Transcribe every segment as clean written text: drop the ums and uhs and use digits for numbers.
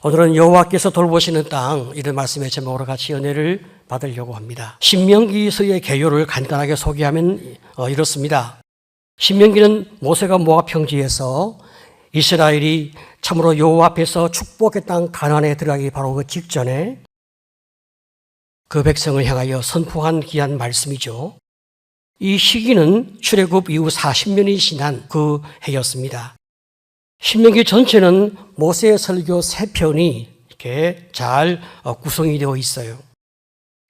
오늘은 여호와께서 돌보시는 땅, 이런 말씀의 제목으로 같이 은혜를 받으려고 합니다. 신명기서의 개요를 간단하게 소개하면 이렇습니다. 신명기는 모세가 모압 평지에서 이스라엘이 참으로 여호와 앞에서 축복의 땅 가나안에 들어가기 바로 그 직전에 그 백성을 향하여 선포한 귀한 말씀이죠. 이 시기는 출애굽 이후 40년이 지난 그 해였습니다. 신명기 전체는 모세의 설교 3편이 이렇게 잘 구성이 되어 있어요.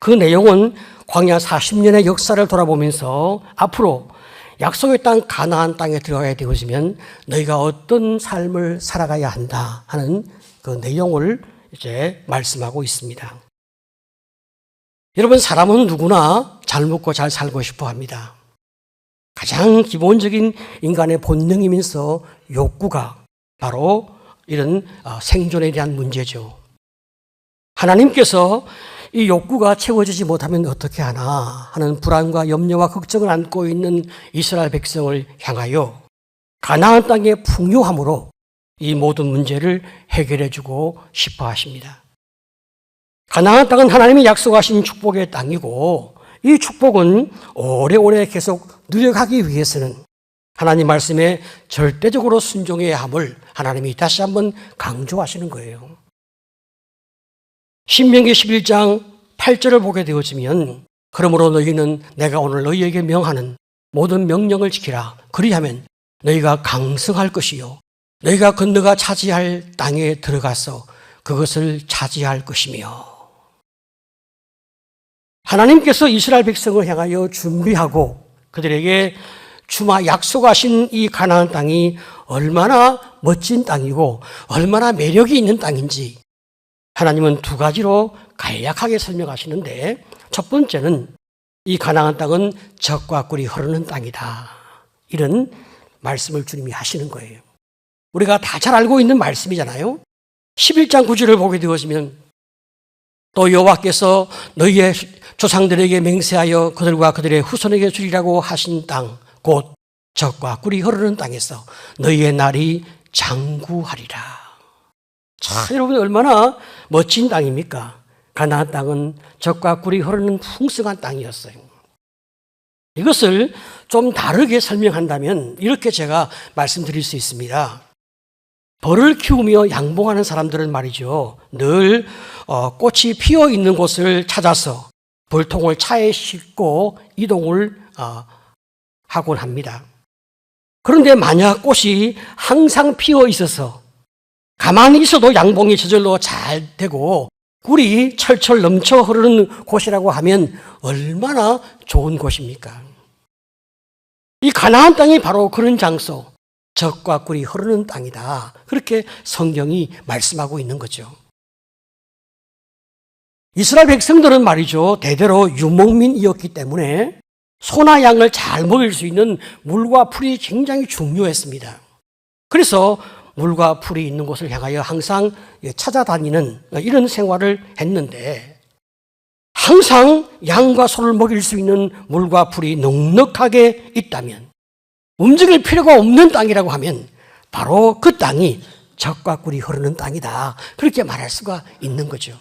그 내용은 광야 40년의 역사를 돌아보면서 앞으로 약속의 땅 가나안 땅에 들어가야 되어지면 너희가 어떤 삶을 살아가야 한다 하는 그 내용을 이제 말씀하고 있습니다. 여러분, 사람은 누구나 잘 먹고 잘 살고 싶어 합니다. 가장 기본적인 인간의 본능이면서 욕구가 바로 이런 생존에 대한 문제죠. 하나님께서 이 욕구가 채워지지 못하면 어떻게 하나 하는 불안과 염려와 걱정을 안고 있는 이스라엘 백성을 향하여 가나안 땅의 풍요함으로 이 모든 문제를 해결해 주고 싶어 하십니다. 가나안 땅은 하나님이 약속하신 축복의 땅이고, 이 축복은 오래오래 계속 누려가기 위해서는 하나님 말씀에 절대적으로 순종해야 함을 하나님이 다시 한번 강조하시는 거예요. 신명기 11장 8절을 보게 되어지면 그러므로 너희는 내가 오늘 너희에게 명하는 모든 명령을 지키라. 그리하면 너희가 강성할 것이요 너희가 건너가 차지할 땅에 들어가서 그것을 차지할 것이며, 하나님께서 이스라엘 백성을 향하여 준비하고 그들에게 주마 약속하신 이 가나안 땅이 얼마나 멋진 땅이고 얼마나 매력이 있는 땅인지 하나님은 2가지로 간략하게 설명하시는데, 첫 번째는 이 가나안 땅은 젖과 꿀이 흐르는 땅이다, 이런 말씀을 주님이 하시는 거예요. 우리가 다 잘 알고 있는 말씀이잖아요. 11장 9절을 보게 되어지면 또 여호와께서 너희의 조상들에게 맹세하여 그들과 그들의 후손에게 주리라고 하신 땅, 곧 젖과 꿀이 흐르는 땅에서 너희의 날이 장구하리라. 참, 여러분, 얼마나 멋진 땅입니까? 가나안 땅은 젖과 꿀이 흐르는 풍성한 땅이었어요. 이것을 좀 다르게 설명한다면 이렇게 제가 말씀드릴 수 있습니다. 벌을 키우며 양봉하는 사람들은 말이죠, 늘 꽃이 피어 있는 곳을 찾아서 벌통을 차에 싣고 이동을 하곤 합니다. 그런데 만약 꽃이 항상 피어 있어서 가만히 있어도 양봉이 저절로 잘 되고 꿀이 철철 넘쳐 흐르는 곳이라고 하면 얼마나 좋은 곳입니까? 이 가나안 땅이 바로 그런 장소, 젖과 꿀이 흐르는 땅이다, 그렇게 성경이 말씀하고 있는 거죠. 이스라엘 백성들은 말이죠, 대대로 유목민이었기 때문에 소나 양을 잘 먹일 수 있는 물과 풀이 굉장히 중요했습니다. 그래서 물과 풀이 있는 곳을 향하여 항상 찾아다니는 이런 생활을 했는데, 항상 양과 소를 먹일 수 있는 물과 풀이 넉넉하게 있다면, 움직일 필요가 없는 땅이라고 하면 바로 그 땅이 젖과 꿀이 흐르는 땅이다, 그렇게 말할 수가 있는 거죠.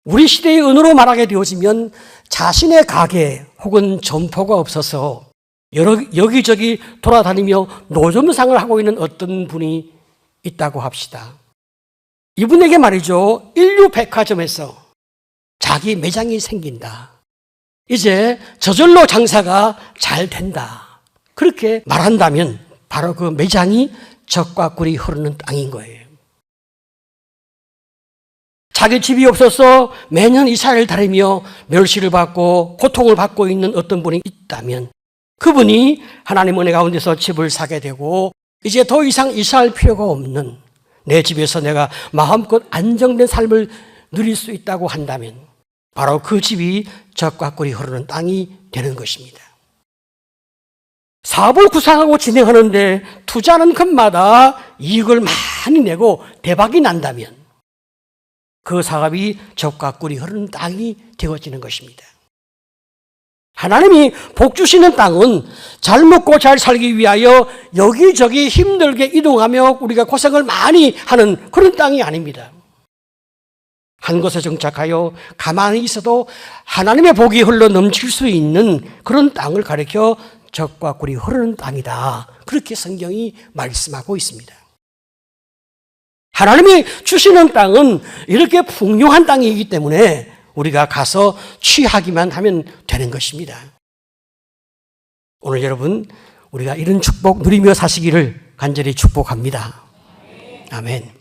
우리 시대의 언어로 말하게 되어지면 자신의 가게 혹은 점포가 없어서 여기저기 돌아다니며 노점상을 하고 있는 어떤 분이 있다고 합시다. 이분에게 말이죠, 인류 백화점에서 자기 매장이 생긴다, 이제 저절로 장사가 잘 된다, 그렇게 말한다면 바로 그 매장이 젖과 꿀이 흐르는 땅인 거예요. 자기 집이 없어서 매년 이사를 다니며 멸시를 받고 고통을 받고 있는 어떤 분이 있다면 그분이 하나님 은혜 가운데서 집을 사게 되고 이제 더 이상 이사할 필요가 없는 내 집에서 내가 마음껏 안정된 삶을 누릴 수 있다고 한다면 바로 그 집이 젖과 꿀이 흐르는 땅이 되는 것입니다. 사업을 구상하고 진행하는데 투자하는 것마다 이익을 많이 내고 대박이 난다면 그 사업이 젖과 꿀이 흐르는 땅이 되어지는 것입니다. 하나님이 복 주시는 땅은 잘 먹고 잘 살기 위하여 여기저기 힘들게 이동하며 우리가 고생을 많이 하는 그런 땅이 아닙니다. 한 곳에 정착하여 가만히 있어도 하나님의 복이 흘러 넘칠 수 있는 그런 땅을 가리켜 젖과 꿀이 흐르는 땅이다. 그렇게 성경이 말씀하고 있습니다. 하나님이 주시는 땅은 이렇게 풍요한 땅이기 때문에 우리가 가서 취하기만 하면 되는 것입니다. 오늘 여러분, 우리가 이런 축복 누리며 사시기를 간절히 축복합니다. 아멘.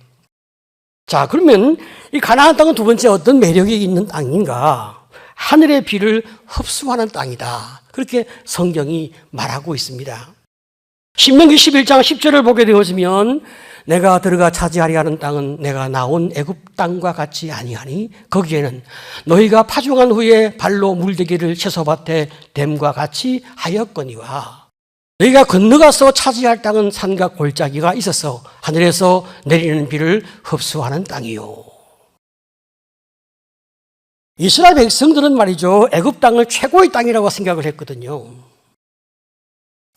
자, 그러면 이 가나안 땅은 두 번째 어떤 매력이 있는 땅인가? 하늘의 비를 흡수하는 땅이다. 그렇게 성경이 말하고 있습니다. 신명기 11장 10절을 보게 되어지면 내가 들어가 차지하려 하는 땅은 내가 나온 애굽 땅과 같지 아니하니 거기에는 너희가 파종한 후에 발로 물대기를 채소밭에 댐과 같이 하였거니와 너희가 건너가서 차지할 땅은 산과 골짜기가 있어서 하늘에서 내리는 비를 흡수하는 땅이요. 이스라엘 백성들은 말이죠, 애굽 땅을 최고의 땅이라고 생각을 했거든요.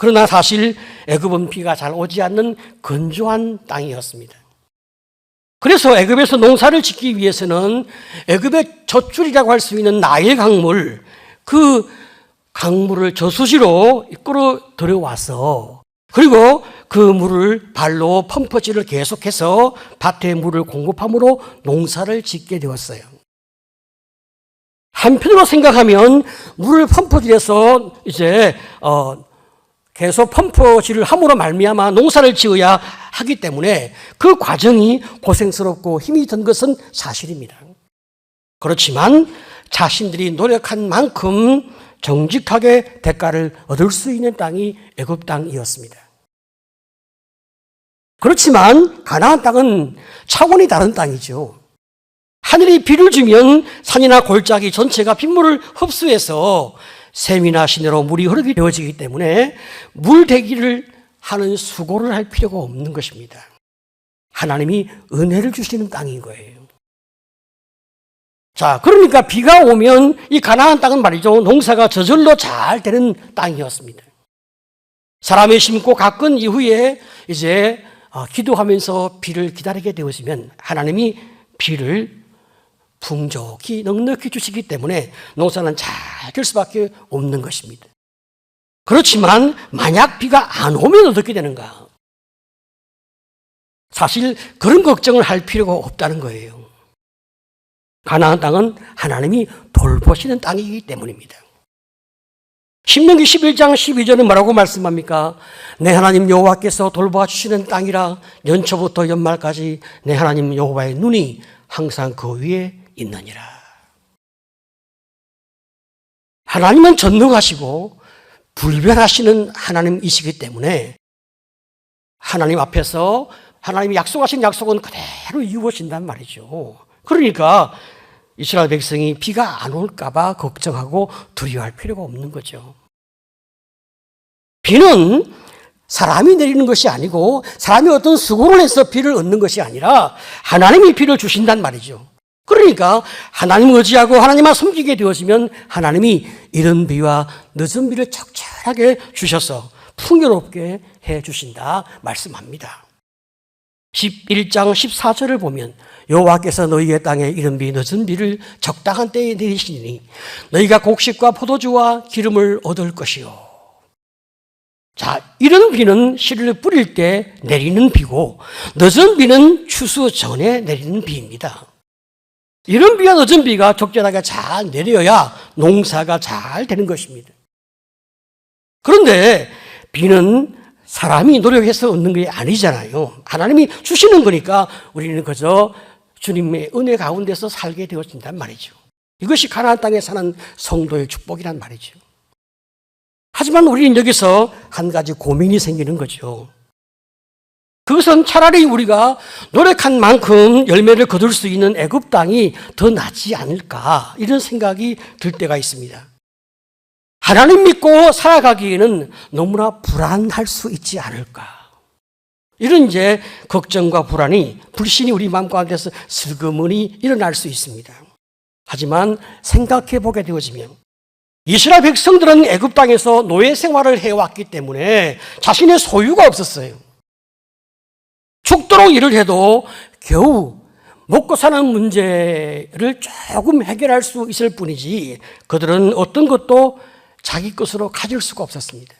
그러나 사실 애굽은 비가 잘 오지 않는 건조한 땅이었습니다. 그래서 애굽에서 농사를 짓기 위해서는 애굽의 젖줄이라고 할 수 있는 나일 강물, 그 강물을 저수지로 끌어 들여와서 그리고 그 물을 발로 펌프질을 계속해서 밭에 물을 공급함으로 농사를 짓게 되었어요. 한편으로 생각하면 물을 펌프질해서 이제 계속 펌프질을 함으로 말미암아 농사를 지어야 하기 때문에 그 과정이 고생스럽고 힘이 든 것은 사실입니다. 그렇지만 자신들이 노력한 만큼 정직하게 대가를 얻을 수 있는 땅이 애굽 땅이었습니다. 그렇지만 가나안 땅은 차원이 다른 땅이죠. 하늘이 비를 주면 산이나 골짜기 전체가 빗물을 흡수해서 샘이나 시내로 물이 흐르게 되어지기 때문에 물대기를 하는 수고를 할 필요가 없는 것입니다. 하나님이 은혜를 주시는 땅인 거예요. 자, 그러니까 비가 오면 이 가나안 땅은 말이죠, 농사가 저절로 잘 되는 땅이었습니다. 사람이 심고 가꾼 이후에 이제 기도하면서 비를 기다리게 되어지면 하나님이 비를 풍족히 넉넉히 주시기 때문에 농사는 잘 될 수밖에 없는 것입니다. 그렇지만 만약 비가 안 오면 어떻게 되는가? 사실 그런 걱정을 할 필요가 없다는 거예요. 가나안 땅은 하나님이 돌보시는 땅이기 때문입니다. 신명기 11장 12절은 뭐라고 말씀합니까? 내 하나님 여호와께서 돌봐 주시는 땅이라 연초부터 연말까지 내 하나님 여호와의 눈이 항상 그 위에 있느니라. 하나님은 전능하시고 불변하시는 하나님이시기 때문에 하나님 앞에서 하나님이 약속하신 약속은 그대로 이루어진단 말이죠. 그러니까 이스라엘 백성이 비가 안 올까 봐 걱정하고 두려워할 필요가 없는 거죠. 비는 사람이 내리는 것이 아니고 사람이 어떤 수고를 해서 비를 얻는 것이 아니라 하나님이 비를 주신단 말이죠. 그러니까 하나님을 의지하고 하나님만 섬기게 되어지면 하나님이 이른 비와 늦은 비를 적절하게 주셔서 풍요롭게 해 주신다 말씀합니다. 11장 14절을 보면 여호와께서 너희의 땅에 이른 비 늦은 비를 적당한 때에 내리시니 너희가 곡식과 포도주와 기름을 얻을 것이요. 자, 이른 비는 씨를 뿌릴 때 내리는 비고 늦은 비는 추수 전에 내리는 비입니다. 이른 비와 늦은 비가 적절하게 잘 내려야 농사가 잘 되는 것입니다. 그런데 비는 사람이 노력해서 얻는 게 아니잖아요. 하나님이 주시는 거니까 우리는 그저 주님의 은혜 가운데서 살게 되어진단 말이죠. 이것이 가나안 땅에 사는 성도의 축복이란 말이죠. 하지만 우리는 여기서 한 가지 고민이 생기는 거죠. 그것은 차라리 우리가 노력한 만큼 열매를 거둘 수 있는 애굽 땅이 더 낫지 않을까, 이런 생각이 들 때가 있습니다. 하나님 믿고 살아가기에는 너무나 불안할 수 있지 않을까, 이런 이제 걱정과 불안이, 불신이 우리 마음 가운데서 슬그머니 일어날 수 있습니다. 하지만 생각해 보게 되어지면 이스라엘 백성들은 애굽 땅에서 노예 생활을 해왔기 때문에 자신의 소유가 없었어요. 죽도록 일을 해도 겨우 먹고 사는 문제를 조금 해결할 수 있을 뿐이지 그들은 어떤 것도 자기 것으로 가질 수가 없었습니다.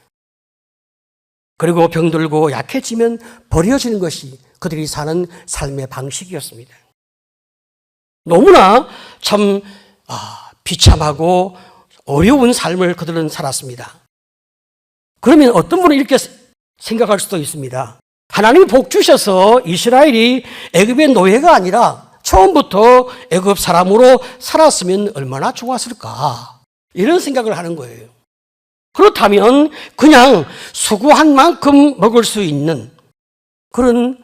그리고 병들고 약해지면 버려지는 것이 그들이 사는 삶의 방식이었습니다. 너무나 참 비참하고 어려운 삶을 그들은 살았습니다. 그러면 어떤 분은 이렇게 생각할 수도 있습니다. 하나님이 복 주셔서 이스라엘이 애굽의 노예가 아니라 처음부터 애굽 사람으로 살았으면 얼마나 좋았을까, 이런 생각을 하는 거예요. 그렇다면 그냥 수고한 만큼 먹을 수 있는 그런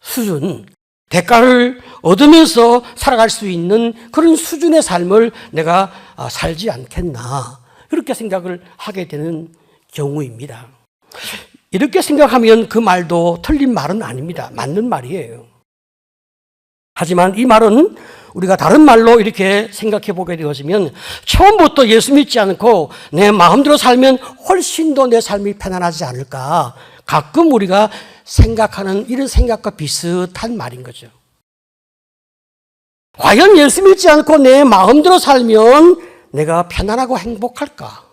수준, 대가를 얻으면서 살아갈 수 있는 그런 수준의 삶을 내가 살지 않겠나, 그렇게 생각을 하게 되는 경우입니다. 이렇게 생각하면 그 말도 틀린 말은 아닙니다. 맞는 말이에요. 하지만 이 말은 우리가 다른 말로 이렇게 생각해 보게 되어지면 처음부터 예수 믿지 않고 내 마음대로 살면 훨씬 더 내 삶이 편안하지 않을까, 가끔 우리가 생각하는 이런 생각과 비슷한 말인 거죠. 과연 예수 믿지 않고 내 마음대로 살면 내가 편안하고 행복할까?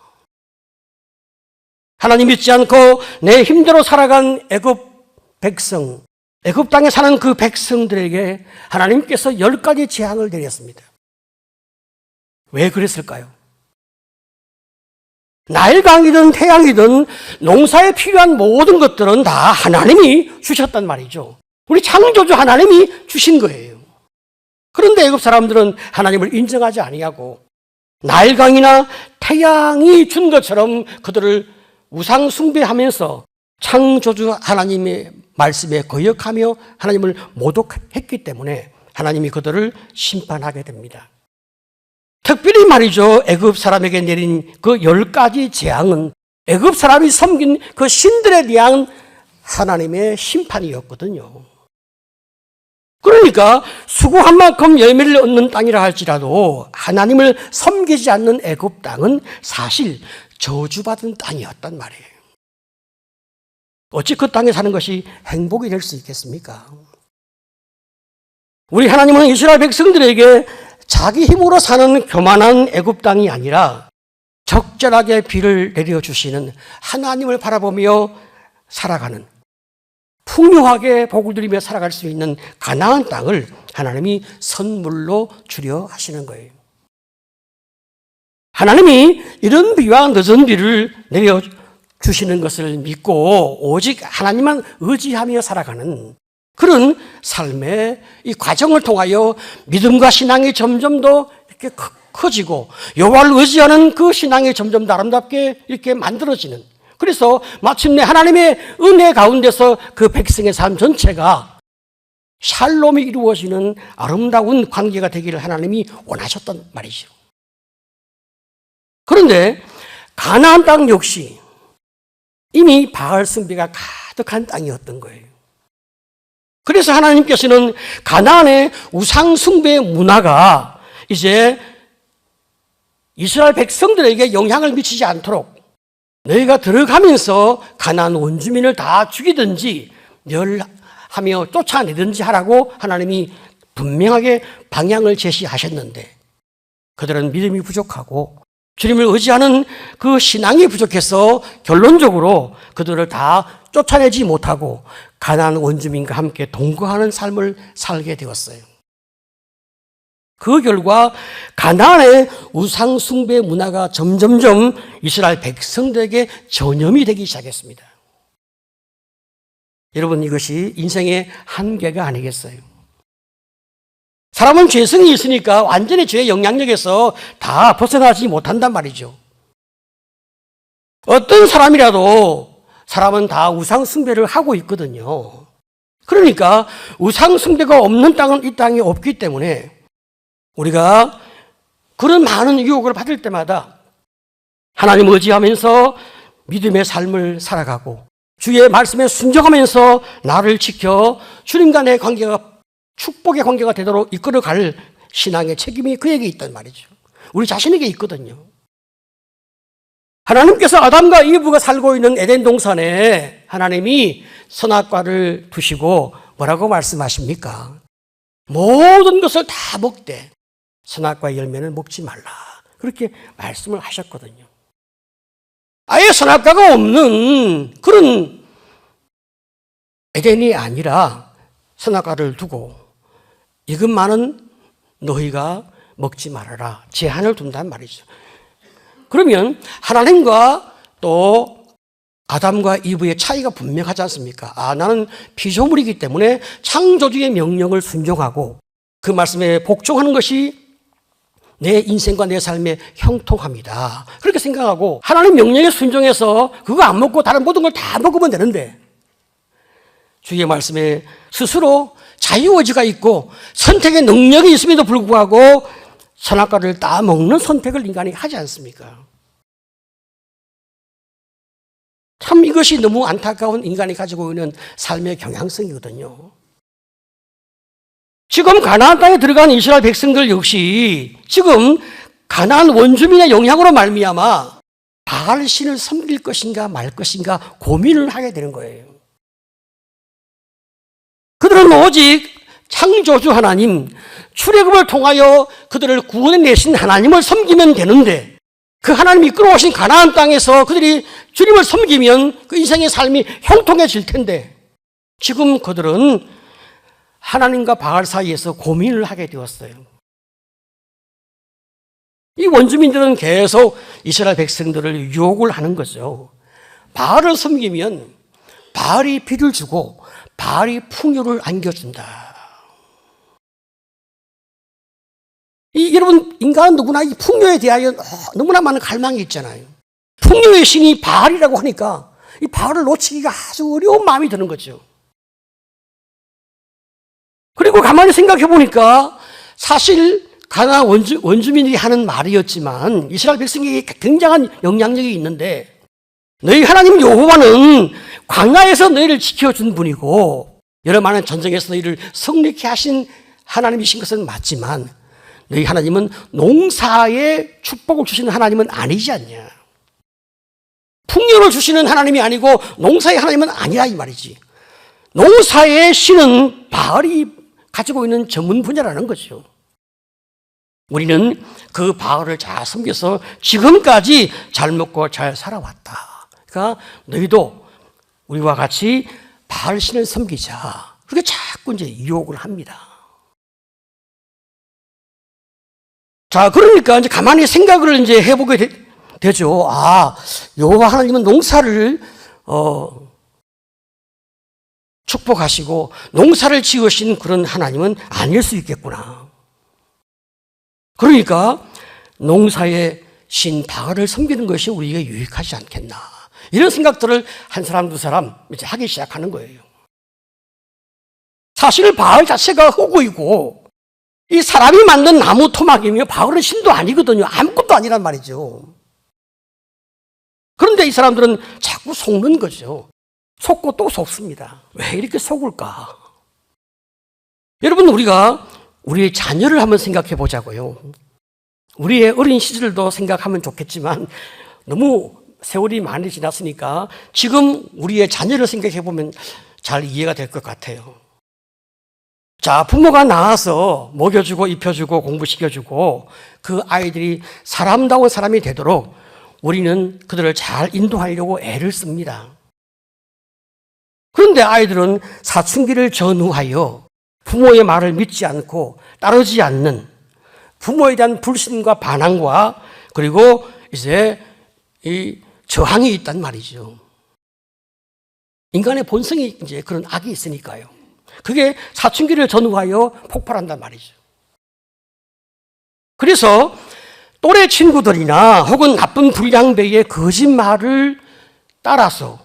하나님 믿지 않고 내 힘대로 살아간 애굽 백성, 애굽 땅에 사는 그 백성들에게 하나님께서 10가지 재앙을 내렸습니다. 왜 그랬을까요? 나일강이든 태양이든 농사에 필요한 모든 것들은 다 하나님이 주셨단 말이죠. 우리 창조주 하나님이 주신 거예요. 그런데 애굽 사람들은 하나님을 인정하지 아니하고 나일강이나 태양이 준 것처럼 그들을 우상 숭배하면서 창조주 하나님의 말씀에 거역하며 하나님을 모독했기 때문에 하나님이 그들을 심판하게 됩니다. 특별히 말이죠, 애굽 사람에게 내린 그 10가지 재앙은 애굽 사람이 섬긴 그 신들에 대한 하나님의 심판이었거든요. 그러니까 수고한 만큼 열매를 얻는 땅이라 할지라도 하나님을 섬기지 않는 애굽 땅은 사실 저주받은 땅이었단 말이에요. 어찌 그 땅에 사는 것이 행복이 될 수 있겠습니까? 우리 하나님은 이스라엘 백성들에게 자기 힘으로 사는 교만한 애굽 땅이 아니라 적절하게 비를 내려주시는 하나님을 바라보며 살아가는, 풍요하게 복을 누리며 살아갈 수 있는 가나안 땅을 하나님이 선물로 주려 하시는 거예요. 하나님이 이런 비와 늦은 비를 내려주시는 것을 믿고 오직 하나님만 의지하며 살아가는 그런 삶의 이 과정을 통하여 믿음과 신앙이 점점 더 이렇게 커지고 여호와를 의지하는 그 신앙이 점점 더 아름답게 이렇게 만들어지는, 그래서 마침내 하나님의 은혜 가운데서 그 백성의 삶 전체가 샬롬이 이루어지는 아름다운 관계가 되기를 하나님이 원하셨단 말이죠. 그런데 가나안 땅 역시 이미 바알 숭배가 가득한 땅이었던 거예요. 그래서 하나님께서는 가나안의 우상 숭배 문화가 이제 이스라엘 백성들에게 영향을 미치지 않도록 너희가 들어가면서 가나안 원주민을 다 죽이든지 멸하며 쫓아내든지 하라고 하나님이 분명하게 방향을 제시하셨는데 그들은 믿음이 부족하고 주님을 의지하는 그 신앙이 부족해서 결론적으로 그들을 다 쫓아내지 못하고 가나안 원주민과 함께 동거하는 삶을 살게 되었어요. 그 결과 가나안의 우상 숭배 문화가 점점점 이스라엘 백성들에게 전염이 되기 시작했습니다. 여러분, 이것이 인생의 한계가 아니겠어요? 사람은 죄성이 있으니까 완전히 죄의 영향력에서 다 벗어나지 못한단 말이죠. 어떤 사람이라도 사람은 다 우상 숭배를 하고 있거든요. 그러니까 우상 숭배가 없는 땅은 이 땅이 없기 때문에 우리가 그런 많은 유혹을 받을 때마다 하나님 의지하면서 믿음의 삶을 살아가고 주의 말씀에 순종하면서 나를 지켜 주님과 내 관계가 축복의 관계가 되도록 이끌어갈 신앙의 책임이 그에게 있단 말이죠. 우리 자신에게 있거든요. 하나님께서 아담과 이브가 살고 있는 에덴 동산에 하나님이 선악과를 두시고 뭐라고 말씀하십니까? 모든 것을 다 먹되 선악과 열매는 먹지 말라. 그렇게 말씀을 하셨거든요. 아예 선악과가 없는 그런 에덴이 아니라 선악과를 두고 이것만은 너희가 먹지 말아라. 제한을 둔단 말이죠. 그러면 하나님과 또 아담과 이브의 차이가 분명하지 않습니까? 나는 피조물이기 때문에 창조주의 명령을 순종하고 그 말씀에 복종하는 것이 내 인생과 내 삶에 형통합니다. 그렇게 생각하고 하나님 명령에 순종해서 그거 안 먹고 다른 모든 걸 다 먹으면 되는데 주의 말씀에 스스로 자유의지가 있고 선택의 능력이 있음에도 불구하고 선악과를 따먹는 선택을 인간이 하지 않습니까? 참 이것이 너무 안타까운 인간이 가지고 있는 삶의 경향성이거든요. 지금 가나안 땅에 들어간 이스라엘 백성들 역시 지금 가나안 원주민의 영향으로 말미암아 바알 신을 섬길 것인가 말 것인가 고민을 하게 되는 거예요. 그들은 오직 창조주 하나님, 출애굽을 통하여 그들을 구원해내신 하나님을 섬기면 되는데 그 하나님이 이끌어오신 가나안 땅에서 그들이 주님을 섬기면 그 인생의 삶이 형통해질 텐데 지금 그들은 하나님과 바알 사이에서 고민을 하게 되었어요. 이 원주민들은 계속 이스라엘 백성들을 유혹을 하는 거죠. 바알을 섬기면 바알이 비를 주고 바알이 풍요를 안겨준다. 여러분, 인간은 누구나 이 풍요에 대하여 너무나 많은 갈망이 있잖아요. 풍요의 신이 바알이라고 하니까 이 바알을 놓치기가 아주 어려운 마음이 드는 거죠. 그리고 가만히 생각해 보니까 사실 가나안 원주민들이 하는 말이었지만 이스라엘 백성에게 굉장한 영향력이 있는데 너희 하나님 여호와는 광야에서 너희를 지켜준 분이고 여러 많은 전쟁에서 너희를 승리케 하신 하나님이신 것은 맞지만 너희 하나님은 농사에 축복을 주시는 하나님은 아니지 않냐. 풍요를 주시는 하나님이 아니고 농사의 하나님은 아니라 이 말이지. 농사의 신은 바알이 가지고 있는 전문 분야라는 거죠. 우리는 그 바알을 잘 섬겨서 지금까지 잘 먹고 잘 살아왔다. 그러니까 너희도 우리와 같이 바알 신을 섬기자. 그렇게 자꾸 이제 유혹을 합니다. 자, 그러니까 이제 가만히 생각을 이제 해보게 되죠. 여호와 하나님은 농사를 축복하시고 농사를 지으신 그런 하나님은 아닐 수 있겠구나. 그러니까 농사의 신 바알을 섬기는 것이 우리에게 유익하지 않겠나. 이런 생각들을 한 사람 두 사람 이제 하기 시작하는 거예요. 사실 바알 자체가 흑우이고 이 사람이 만든 나무 토막이며 바알은 신도 아니거든요. 아무것도 아니란 말이죠. 그런데 이 사람들은 자꾸 속는 거죠. 속고 또 속습니다. 왜 이렇게 속을까? 여러분, 우리가 우리의 자녀를 한번 생각해 보자고요. 우리의 어린 시절도 생각하면 좋겠지만 너무 세월이 많이 지났으니까 지금 우리의 자녀를 생각해 보면 잘 이해가 될 것 같아요. 자, 부모가 낳아서 먹여주고 입혀주고 공부시켜주고 그 아이들이 사람다운 사람이 되도록 우리는 그들을 잘 인도하려고 애를 씁니다. 그런데 아이들은 사춘기를 전후하여 부모의 말을 믿지 않고 따르지 않는 부모에 대한 불신과 반항과 그리고 이제 이 저항이 있단 말이죠. 인간의 본성이 이제 그런 악이 있으니까요. 그게 사춘기를 전후하여 폭발한단 말이죠. 그래서 또래 친구들이나 혹은 나쁜 불량배의 거짓말을 따라서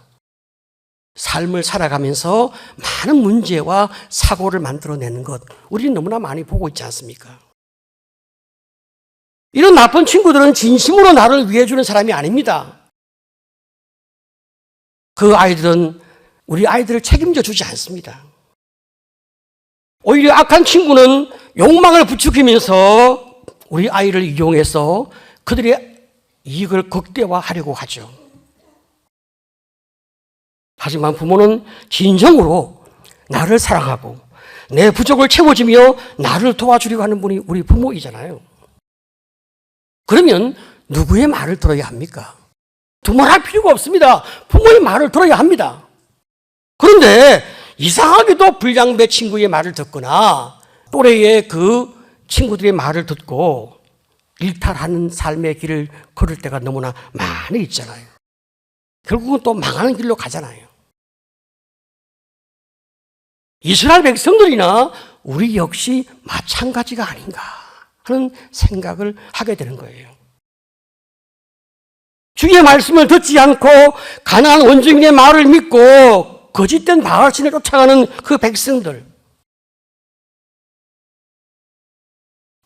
삶을 살아가면서 많은 문제와 사고를 만들어내는 것, 우리는 너무나 많이 보고 있지 않습니까? 이런 나쁜 친구들은 진심으로 나를 위해 주는 사람이 아닙니다. 그 아이들은 우리 아이들을 책임져 주지 않습니다. 오히려 악한 친구는 욕망을 부추기면서 우리 아이를 이용해서 그들의 이익을 극대화하려고 하죠. 하지만 부모는 진정으로 나를 사랑하고 내 부족을 채워주며 나를 도와주려고 하는 분이 우리 부모이잖아요. 그러면 누구의 말을 들어야 합니까? 두말할 필요가 없습니다. 부모의 말을 들어야 합니다. 그런데 이상하게도 불량배 친구의 말을 듣거나 또래의 그 친구들의 말을 듣고 일탈하는 삶의 길을 걸을 때가 너무나 많이 있잖아요. 결국은 또 망하는 길로 가잖아요. 이스라엘 백성들이나 우리 역시 마찬가지가 아닌가 하는 생각을 하게 되는 거예요. 주의 말씀을 듣지 않고 가나안 원주민의 말을 믿고 거짓된 바알신을 쫓아가는 그 백성들,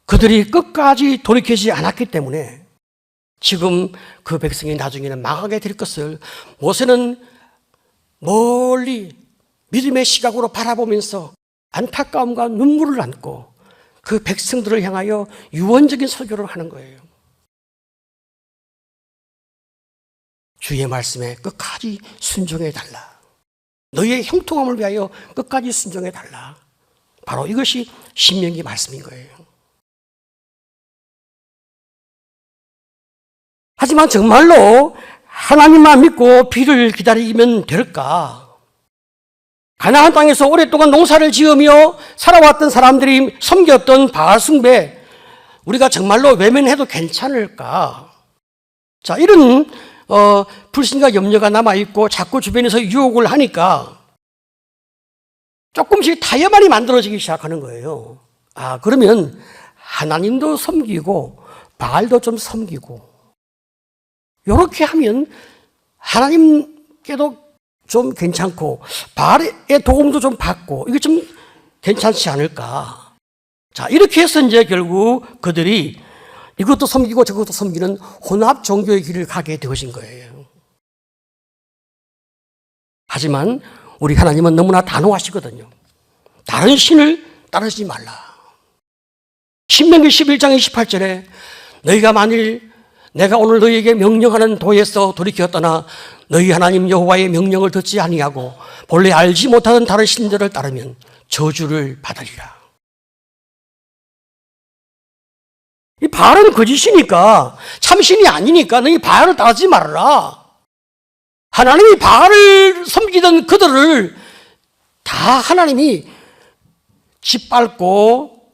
그들이 끝까지 돌이키지 않았기 때문에 지금 그 백성이 나중에는 망하게 될 것을 모세는 멀리 믿음의 시각으로 바라보면서 안타까움과 눈물을 안고 그 백성들을 향하여 유언적인 설교를 하는 거예요. 주의 말씀에 끝까지 순종해달라. 너희의 형통함을 위하여 끝까지 순종해달라. 바로 이것이 신명기 말씀인 거예요. 하지만 정말로 하나님만 믿고 비를 기다리면 될까? 가나안 땅에서 오랫동안 농사를 지으며 살아왔던 사람들이 섬겼던 바알 숭배, 우리가 정말로 외면해도 괜찮을까? 자, 이런 불신과 염려가 남아있고 자꾸 주변에서 유혹을 하니까 조금씩 타협만이 만들어지기 시작하는 거예요. 아, 그러면 하나님도 섬기고 바알도 좀 섬기고 이렇게 하면 하나님께도 좀 괜찮고 바알의 도움도 좀 받고 이게 좀 괜찮지 않을까. 자, 이렇게 해서 이제 결국 그들이 이것도 섬기고 저것도 섬기는 혼합 종교의 길을 가게 되어진 거예요. 하지만 우리 하나님은 너무나 단호하시거든요. 다른 신을 따르지 말라. 신명기 11장 28절에 너희가 만일 내가 오늘 너희에게 명령하는 도에서 돌이켰더나 너희 하나님 여호와의 명령을 듣지 아니하고 본래 알지 못하던 다른 신들을 따르면 저주를 받으리라. 이 바알은 거짓이니까 참신이 아니니까 너희 바알을 따르지 말아라. 하나님이 바알을 섬기던 그들을 다 하나님이 짓밟고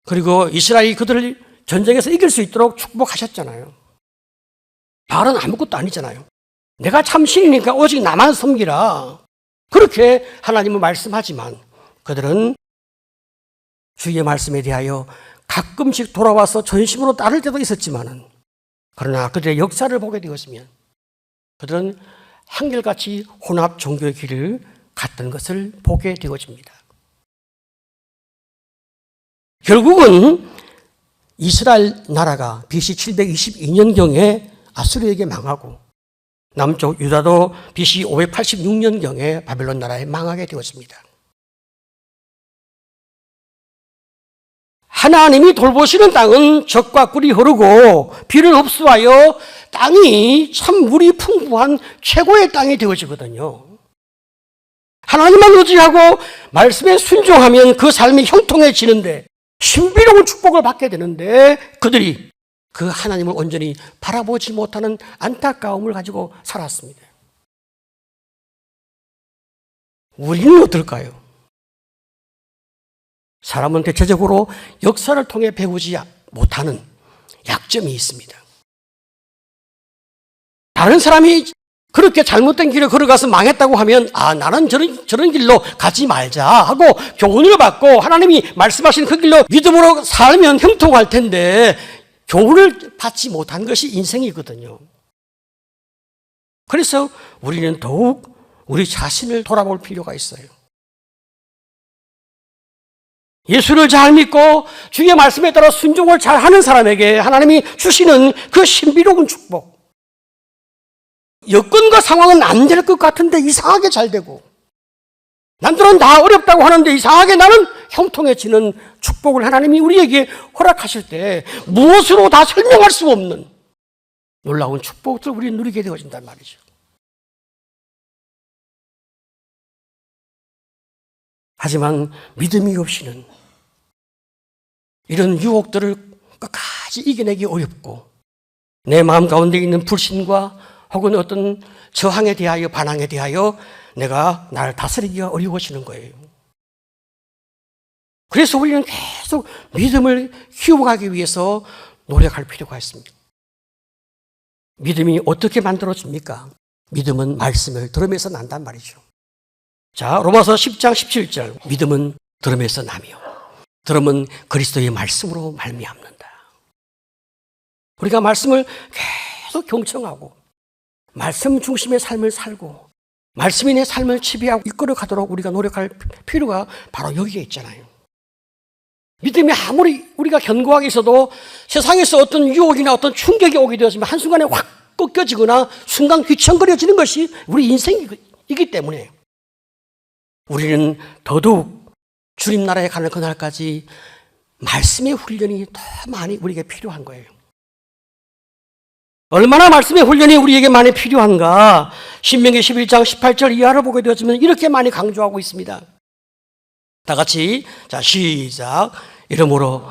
그리고 이스라엘이 그들을 전쟁에서 이길 수 있도록 축복하셨잖아요. 바알은 아무것도 아니잖아요. 내가 참신이니까 오직 나만 섬기라. 그렇게 하나님은 말씀하지만 그들은 주의 말씀에 대하여 가끔씩 돌아와서 전심으로 따를 때도 있었지만은 그러나 그들의 역사를 보게 되었으면 그들은 한결같이 혼합 종교의 길을 갔던 것을 보게 되어집니다. 결국은 이스라엘 나라가 BC 722년경에 아수르에게 망하고 남쪽 유다도 BC 586년경에 바벨론 나라에 망하게 되었습니다. 하나님이 돌보시는 땅은 젖과 꿀이 흐르고 비를 흡수하여 땅이 참 물이 풍부한 최고의 땅이 되어지거든요. 하나님만 의지하고 말씀에 순종하면 그 삶이 형통해지는데 신비로운 축복을 받게 되는데 그들이 그 하나님을 온전히 바라보지 못하는 안타까움을 가지고 살았습니다. 우리는 어떨까요? 사람은 대체적으로 역사를 통해 배우지 못하는 약점이 있습니다. 다른 사람이 그렇게 잘못된 길을 걸어가서 망했다고 하면 나는 저런 길로 가지 말자 하고 교훈을 받고 하나님이 말씀하신 그 길로 믿음으로 살면 형통할 텐데 교훈을 받지 못한 것이 인생이거든요. 그래서 우리는 더욱 우리 자신을 돌아볼 필요가 있어요. 예수를 잘 믿고 주의 말씀에 따라 순종을 잘하는 사람에게 하나님이 주시는 그 신비로운 축복, 여건과 상황은 안 될 것 같은데 이상하게 잘 되고 남들은 다 어렵다고 하는데 이상하게 나는 형통해지는 축복을 하나님이 우리에게 허락하실 때 무엇으로 다 설명할 수 없는 놀라운 축복들을 우리는 누리게 되어진단 말이죠. 하지만 믿음이 없이는 이런 유혹들을 끝까지 이겨내기 어렵고 내 마음 가운데 있는 불신과 혹은 어떤 저항에 대하여 반항에 대하여 내가 나를 다스리기가 어려워지는 거예요. 그래서 우리는 계속 믿음을 키워가기 위해서 노력할 필요가 있습니다. 믿음이 어떻게 만들어집니까? 믿음은 말씀을 들으면서 난단 말이죠. 자, 로마서 10장 17절. 믿음은 들으면서 나며 들음은 그리스도의 말씀으로 말미암는다. 우리가 말씀을 계속 경청하고 말씀 중심의 삶을 살고 말씀이 내 삶을 지배하고 이끌어가도록 우리가 노력할 필요가 바로 여기에 있잖아요. 믿음이 아무리 우리가 견고하게 있어도 세상에서 어떤 유혹이나 어떤 충격이 오게 되었으면 한순간에 확 꺾여지거나 순간 귀청거려지는 것이 우리 인생이기 때문에 우리는 더더욱 주님 나라에 가는 그날까지 말씀의 훈련이 더 많이 우리에게 필요한 거예요. 얼마나 말씀의 훈련이 우리에게 많이 필요한가? 신명기 11장 18절 이하를 보게 되었으면 이렇게 많이 강조하고 있습니다. 다 같이 자 시작. 이러므로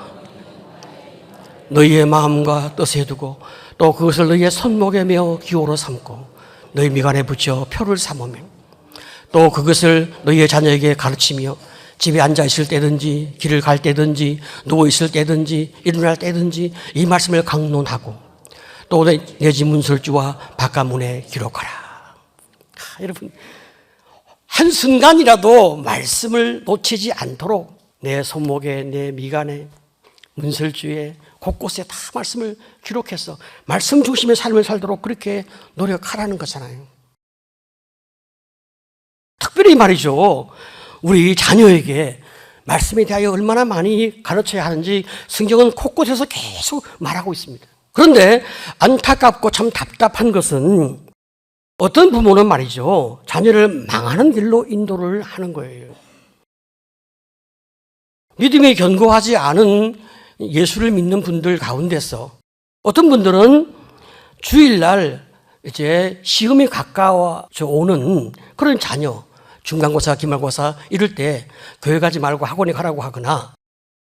너희의 마음과 뜻에 두고 또 그것을 너희의 손목에 메어 기호로 삼고 너희 미간에 붙여 표를 삼으며 또 그것을 너희의 자녀에게 가르치며 집에 앉아 있을 때든지 길을 갈 때든지 누워 있을 때든지 일어날 때든지 이 말씀을 강론하고 또 내 집 문설주와 바깥문에 기록하라. 여러분 한순간이라도 말씀을 놓치지 않도록 내 손목에 내 미간에 문설주에 곳곳에 다 말씀을 기록해서 말씀 중심의 삶을 살도록 그렇게 노력하라는 거잖아요. 특별히 말이죠. 우리 자녀에게 말씀에 대하여 얼마나 많이 가르쳐야 하는지 성경은 곳곳에서 계속 말하고 있습니다. 그런데 안타깝고 참 답답한 것은 어떤 부모는 말이죠. 자녀를 망하는 길로 인도를 하는 거예요. 믿음이 견고하지 않은 예수를 믿는 분들 가운데서 어떤 분들은 주일날 이제 시험이 가까워져 오는 그런 자녀, 중간고사, 기말고사 이럴 때 교회 가지 말고 학원에 가라고 하거나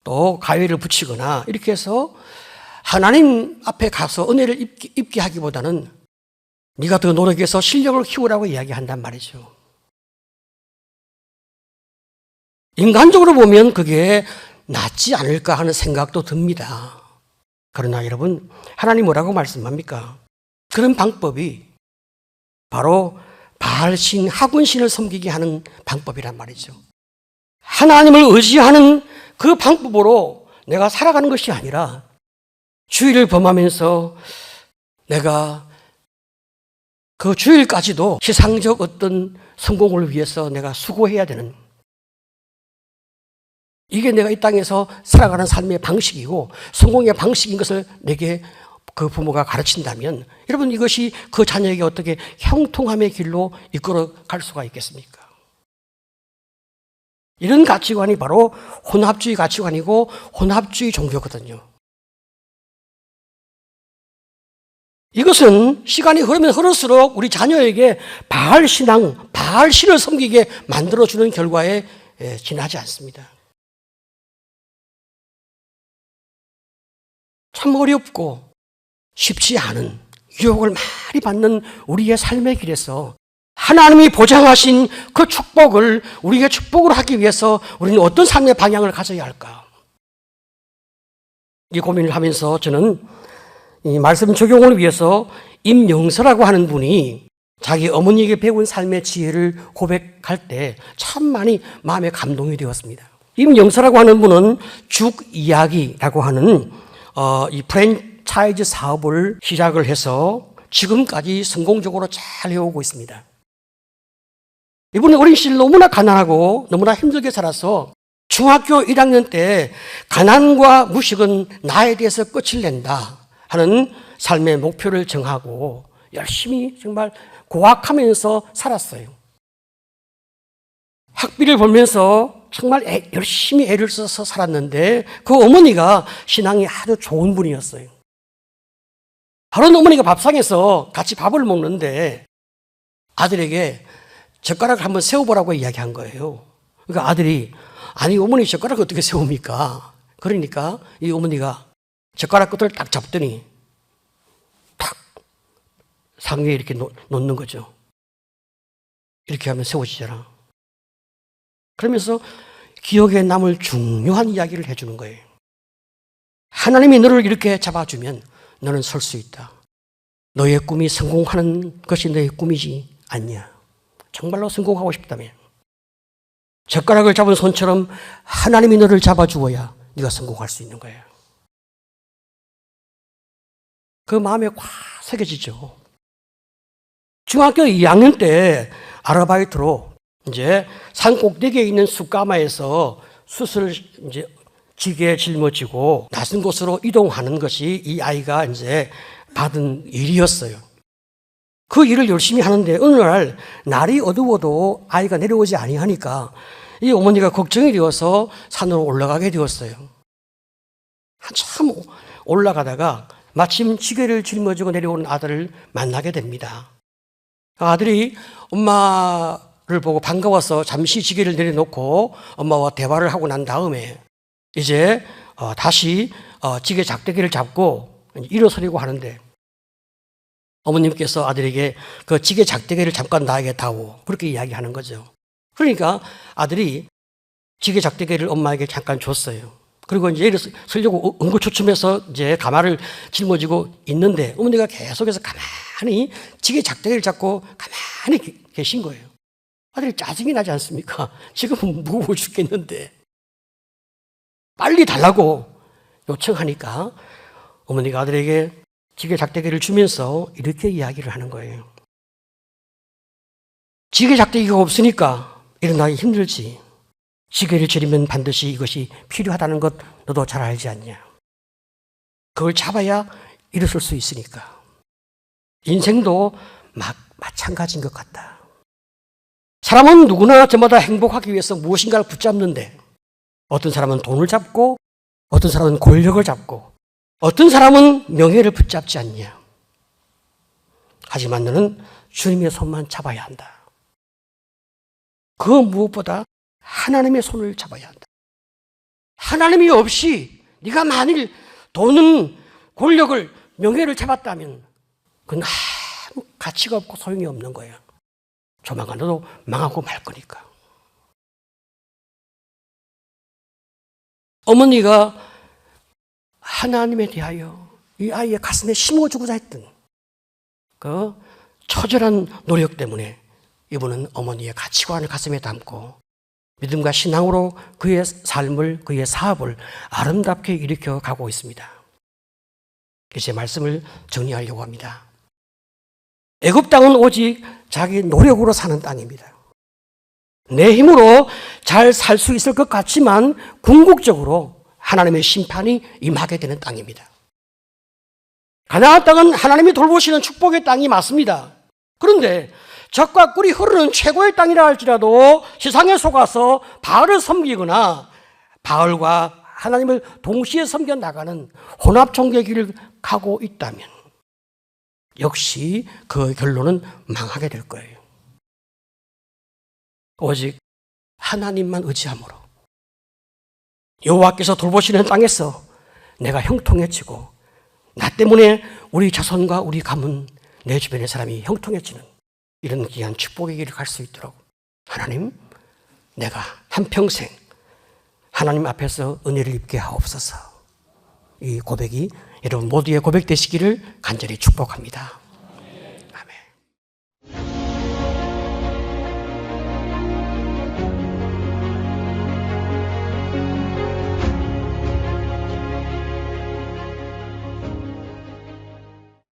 또 가위를 붙이거나 이렇게 해서 하나님 앞에 가서 은혜를 입게 하기보다는 네가 더 노력해서 실력을 키우라고 이야기한단 말이죠. 인간적으로 보면 그게 낫지 않을까 하는 생각도 듭니다. 그러나 여러분, 하나님 뭐라고 말씀합니까? 그런 방법이 바로 바알신, 하군신을 섬기게 하는 방법이란 말이죠. 하나님을 의지하는 그 방법으로 내가 살아가는 것이 아니라 주일을 범하면서 내가 그 주일까지도 세상적 어떤 성공을 위해서 내가 수고해야 되는 이게 내가 이 땅에서 살아가는 삶의 방식이고 성공의 방식인 것을 내게 그 부모가 가르친다면 여러분 이것이 그 자녀에게 어떻게 형통함의 길로 이끌어 갈 수가 있겠습니까? 이런 가치관이 바로 혼합주의 가치관이고 혼합주의 종교거든요. 이것은 시간이 흐르면 흐를수록 우리 자녀에게 바알 신앙, 바알 신을 섬기게 만들어주는 결과에 지나지 않습니다. 참 어렵고 쉽지 않은 유혹을 많이 받는 우리의 삶의 길에서 하나님이 보장하신 그 축복을 우리의 축복으로 하기 위해서 우리는 어떤 삶의 방향을 가져야 할까? 이 고민을 하면서 저는 이 말씀 적용을 위해서 임영서라고 하는 분이 자기 어머니에게 배운 삶의 지혜를 고백할 때 참 많이 마음에 감동이 되었습니다. 임영서라고 하는 분은 죽 이야기라고 하는 이 프랜차이즈 사업을 시작을 해서 지금까지 성공적으로 잘 해오고 있습니다. 이분은 어린 시절 너무나 가난하고 너무나 힘들게 살아서 중학교 1학년 때 가난과 무식은 나에 대해서 끝을 낸다 하는 삶의 목표를 정하고 열심히 정말 고학하면서 살았어요. 학비를 벌면서 정말 열심히 애를 써서 살았는데 그 어머니가 신앙이 아주 좋은 분이었어요. 하루는 어머니가 밥상에서 같이 밥을 먹는데 아들에게 젓가락을 한번 세워보라고 이야기한 거예요. 그러니까 아들이 아니 어머니 젓가락을 어떻게 세웁니까? 그러니까 이 어머니가 젓가락 끝을 딱 잡더니 탁 상위에 이렇게 놓는 거죠. 이렇게 하면 세워지잖아. 그러면서 기억에 남을 중요한 이야기를 해주는 거예요. 하나님이 너를 이렇게 잡아주면 너는 설 수 있다. 너의 꿈이 성공하는 것이 너의 꿈이지 않냐. 정말로 성공하고 싶다면 젓가락을 잡은 손처럼 하나님이 너를 잡아주어야 네가 성공할 수 있는 거예요. 그 마음에 꽉 새겨지죠. 중학교 2학년 때 아르바이트로 이제 산 꼭대기에 있는 숯가마에서 숯을 이제 지게에 짊어지고 낯선 곳으로 이동하는 것이 이 아이가 이제 받은 일이었어요. 그 일을 열심히 하는데 어느 날 날이 어두워도 아이가 내려오지 아니하니까 이 어머니가 걱정이 되어서 산으로 올라가게 되었어요. 한참 올라가다가 마침 지게를 짊어지고 내려오는 아들을 만나게 됩니다. 아들이 엄마를 보고 반가워서 잠시 지게를 내려놓고 엄마와 대화를 하고 난 다음에 이제 다시 지게 작대기를 잡고 일어서려고 하는데 어머님께서 아들에게 그 지게 작대기를 잠깐 나에게 다오 그렇게 이야기하는 거죠. 그러니까 아들이 지게 작대기를 엄마에게 잠깐 줬어요. 그리고 이제 쓰려고 응고추춤해서 이제 가마를 짊어지고 있는데 어머니가 계속해서 가만히 지게 작대기를 잡고 가만히 계신 거예요. 아들이 짜증이 나지 않습니까? 지금은 무거워 죽겠는데 빨리 달라고 요청하니까 어머니가 아들에게 지게 작대기를 주면서 이렇게 이야기를 하는 거예요. 지게 작대기가 없으니까 일어나기 힘들지. 지게를 지르면 반드시 이것이 필요하다는 것 너도 잘 알지 않냐. 그걸 잡아야 일어설 수 있으니까. 인생도 마찬가지인 것 같다. 사람은 누구나 저마다 행복하기 위해서 무엇인가를 붙잡는데 어떤 사람은 돈을 잡고 어떤 사람은 권력을 잡고 어떤 사람은 명예를 붙잡지 않냐. 하지만 너는 주님의 손만 잡아야 한다. 그 무엇보다 하나님의 손을 잡아야 한다. 하나님이 없이 네가 만일 돈은 권력을 명예를 잡았다면 그건 아무 가치가 없고 소용이 없는 거야. 조만간 너도 망하고 말 거니까. 어머니가 하나님에 대하여 이 아이의 가슴에 심어주고자 했던 그 처절한 노력 때문에 이분은 어머니의 가치관을 가슴에 담고 믿음과 신앙으로 그의 삶을, 그의 사업을 아름답게 일으켜 가고 있습니다. 이제 말씀을 정리하려고 합니다. 애굽 땅은 오직 자기 노력으로 사는 땅입니다. 내 힘으로 잘 살 수 있을 것 같지만 궁극적으로 하나님의 심판이 임하게 되는 땅입니다. 가나안 땅은 하나님이 돌보시는 축복의 땅이 맞습니다. 그런데 젖과 꿀이 흐르는 최고의 땅이라 할지라도 세상에 속아서 바알을 섬기거나 바알과 하나님을 동시에 섬겨 나가는 혼합 종교의 길을 가고 있다면 역시 그 결론은 망하게 될 거예요. 오직 하나님만 의지함으로 여호와께서 돌보시는 땅에서 내가 형통해지고 나 때문에 우리 자손과 우리 가문 내 주변의 사람이 형통해지는 이런 귀한 축복의 길을 갈 수 있도록 하나님 내가 한평생 하나님 앞에서 은혜를 입게 하옵소서. 이 고백이 여러분 모두의 고백 되시기를 간절히 축복합니다.